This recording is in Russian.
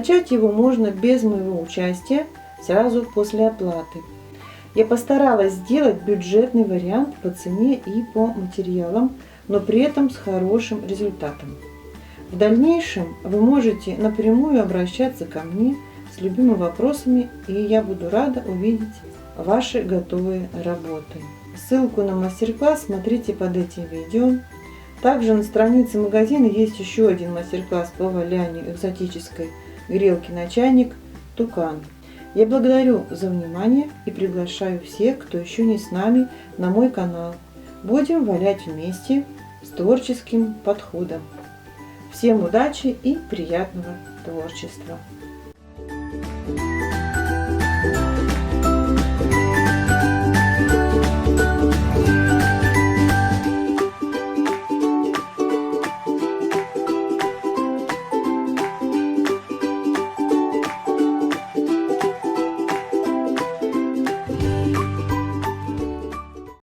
Скачать его можно без моего участия, сразу после оплаты. Я постаралась сделать бюджетный вариант по цене и по материалам, но при этом с хорошим результатом. В дальнейшем вы можете напрямую обращаться ко мне с любыми вопросами, и я буду рада увидеть ваши готовые работы. Ссылку на мастер-класс смотрите под этим видео. Также на странице магазина есть еще один мастер-класс по валянию экзотической грелки на чайник «Тукан». Я благодарю за внимание и приглашаю всех, кто еще не с нами, на мой канал. Будем валять вместе с творческим подходом. Всем удачи и приятного творчества!